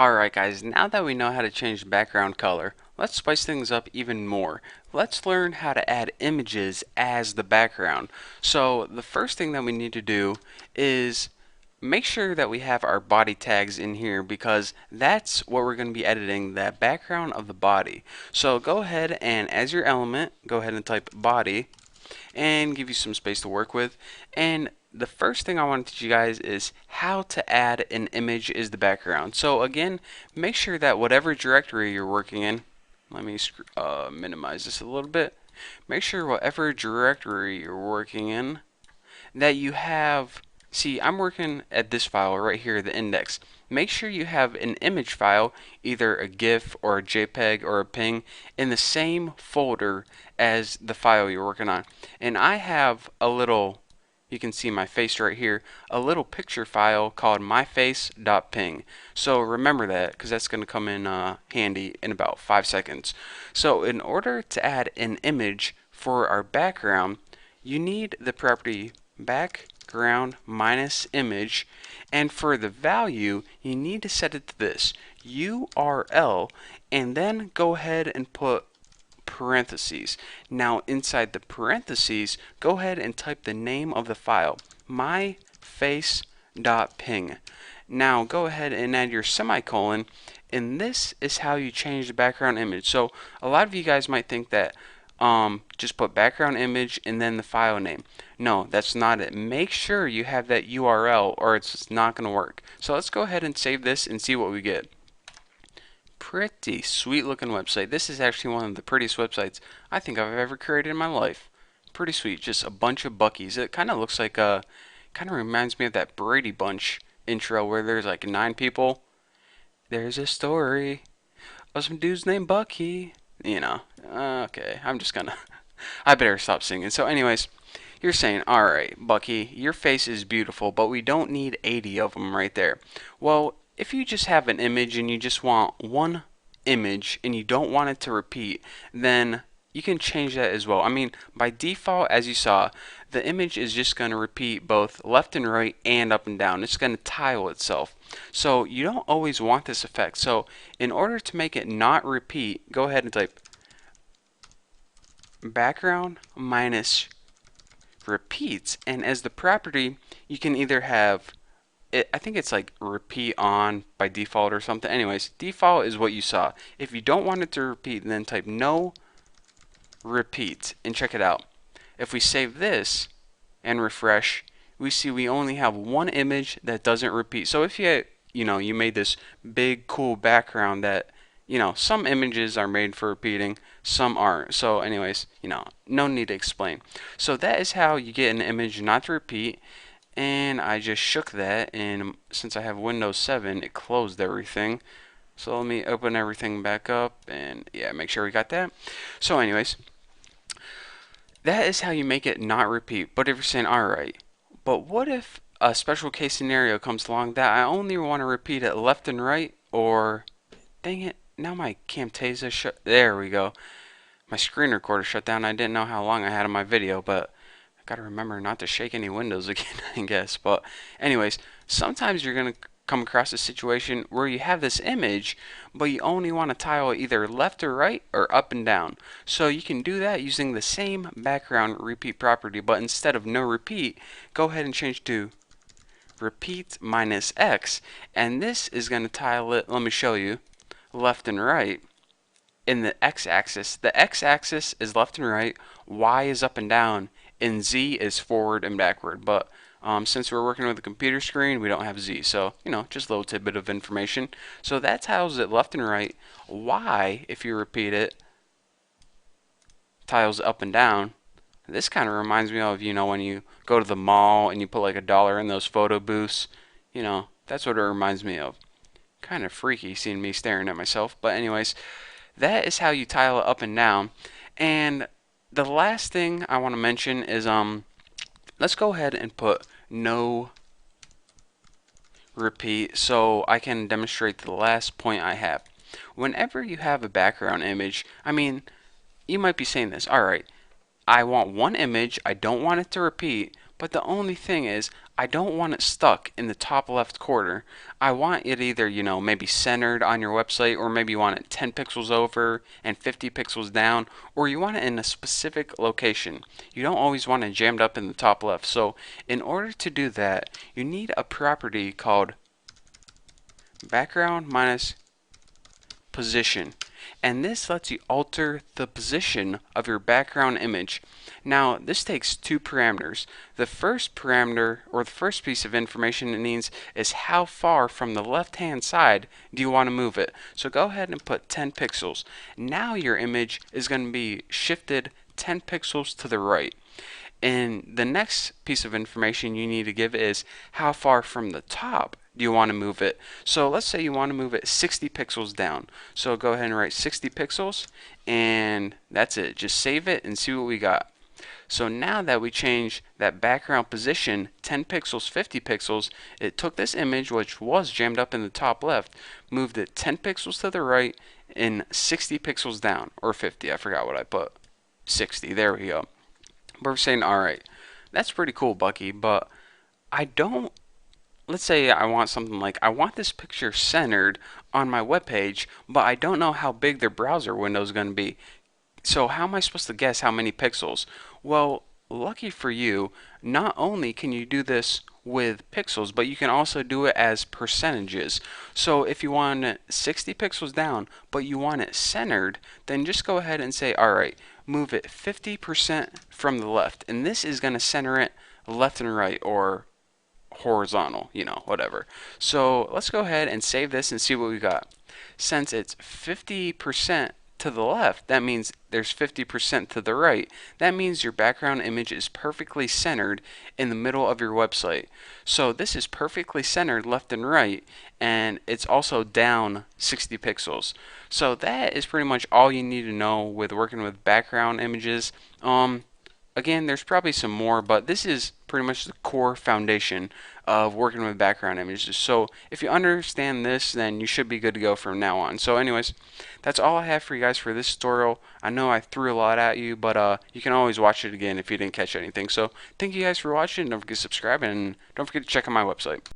Alright guys, now that we know how to change the background color, let's spice things up even more. Let's learn how to add images as the background. So the first thing that we need to do is make sure that we have our body tags in here because that's what we're going to be editing, that background of the body. So go ahead and as your element, go ahead and type body and give you some space to work with. And the first thing I want to teach you guys is how to add an image is the background. So again, make sure that whatever directory you're working in, let me minimize this a little bit. Make sure whatever directory you're working in that you have, see, I'm working at this file right here, the index. Make sure you have an image file, either a GIF or a JPEG or a PNG, in the same folder as the file you're working on. And I have a little, you can see my face right here, a little picture file called myface.png. So remember that because that's going to come in handy in about 5 seconds. So in order to add an image for our background, you need the property background minus image, and for the value you need to set it to this URL, and then go ahead and put parentheses. Now inside the parentheses, go ahead and type the name of the file, myface.png. Now go ahead and add your semicolon, and this is how you change the background image. So a lot of you guys might think that just put background image and then the file name. No, that's not it. Make sure you have that URL or it's not going to work. So let's go ahead and save this and see what we get. Pretty sweet looking website. This is actually one of the prettiest websites I think I've ever created in my life. Pretty sweet. Just a bunch of Buckies. It kind of looks like kind of reminds me of that Brady Bunch intro where there's like 9 people. There's a story of some dudes named Bucky. You know, okay, I'm just gonna, I better stop singing. So anyways, you're saying, alright, Bucky, your face is beautiful, but we don't need 80 of them right there. Well, if you just have an image and you just want one image and you don't want it to repeat, then you can change that as well. I mean, by default, as you saw, the image is just going to repeat both left and right and up and down. It's going to tile itself. So you don't always want this effect. So in order to make it not repeat, go ahead and type background minus repeats, and as the property you can either have it, I think it's like repeat on by default or something. Anyways, default is what you saw. If you don't want it to repeat, then type no repeat and check it out. If we save this and refresh, we see we only have one image that doesn't repeat. So if you made this big cool background that some images are made for repeating, some aren't. So anyways, no need to explain. So that is how you get an image not to repeat. And I just shook that, and since I have Windows 7, it closed everything. So let me open everything back up, and yeah, make sure we got that. So anyways, that is how you make it not repeat. But if you're saying, alright, but what if a special case scenario comes along that I only want to repeat it left and right, or dang it, now my Camtasia shut, there we go. My screen recorder shut down. I didn't know how long I had on my video, but I gotta remember not to shake any windows again, I guess. But anyways, sometimes you're gonna come across a situation where you have this image, but you only want to tile either left or right or up and down. So you can do that using the same background repeat property, but instead of no repeat, go ahead and change to repeat minus X, and this is going to tile it, let me show you, left and right in the x-axis. The x-axis is left and right, y is up and down, and z is forward and backward. But since we're working with a computer screen, we don't have z. So, just a little tidbit of information. So that tiles it left and right. Y, if you repeat it, tiles up and down. This kind of reminds me of, when you go to the mall and you put like $1 in those photo booths. That's what it reminds me of. Kind of freaky seeing me staring at myself. But anyways, that is how you tile it up and down. And the last thing I want to mention is let's go ahead and put no repeat so I can demonstrate the last point I have. Whenever you have a background image, I mean, you might be saying this, alright, I want one image, I don't want it to repeat, But the only thing is, I don't want it stuck in the top left corner. I want it either, maybe centered on your website, or maybe you want it 10 pixels over and 50 pixels down, or you want it in a specific location. You don't always want it jammed up in the top left. So in order to do that, you need a property called background minus position, and this lets you alter the position of your background image. Now this takes two parameters. The first parameter, or the first piece of information it needs, is how far from the left hand side do you want to move it. So go ahead and put 10 pixels. Now your image is going to be shifted 10 pixels to the right. And the next piece of information you need to give is how far from the top do you want to move it. So let's say you want to move it 60 pixels down. So go ahead and write 60 pixels, and that's it. Just save it and see what we got. So now that we changed that background position 10 pixels, 50 pixels, it took this image, which was jammed up in the top left, moved it 10 pixels to the right and 60 pixels down, or 50, I forgot what I put. 60, there we go. But we're saying, alright, that's pretty cool, Bucky, but I don't, let's say I want something like, I want this picture centered on my web page, but I don't know how big their browser window is going to be. So how am I supposed to guess how many pixels? Well, lucky for you, not only can you do this with pixels, but you can also do it as percentages. So if you want it 60 pixels down, but you want it centered, then just go ahead and say, alright, move it 50% from the left. And this is going to center it left and right, or horizontal, whatever. So let's go ahead and save this and see what we got. Since it's 50% to the left, that means there's 50% to the right. That means your background image is perfectly centered in the middle of your website. So this is perfectly centered left and right, and it's also down 60 pixels. So that is pretty much all you need to know with working with background images. Again, there's probably some more, but this is pretty much the core foundation of working with background images. So if you understand this, then you should be good to go from now on. So anyways, that's all I have for you guys for this tutorial. I know I threw a lot at you, but you can always watch it again if you didn't catch anything. So thank you guys for watching. Don't forget to subscribe, and don't forget to check out my website.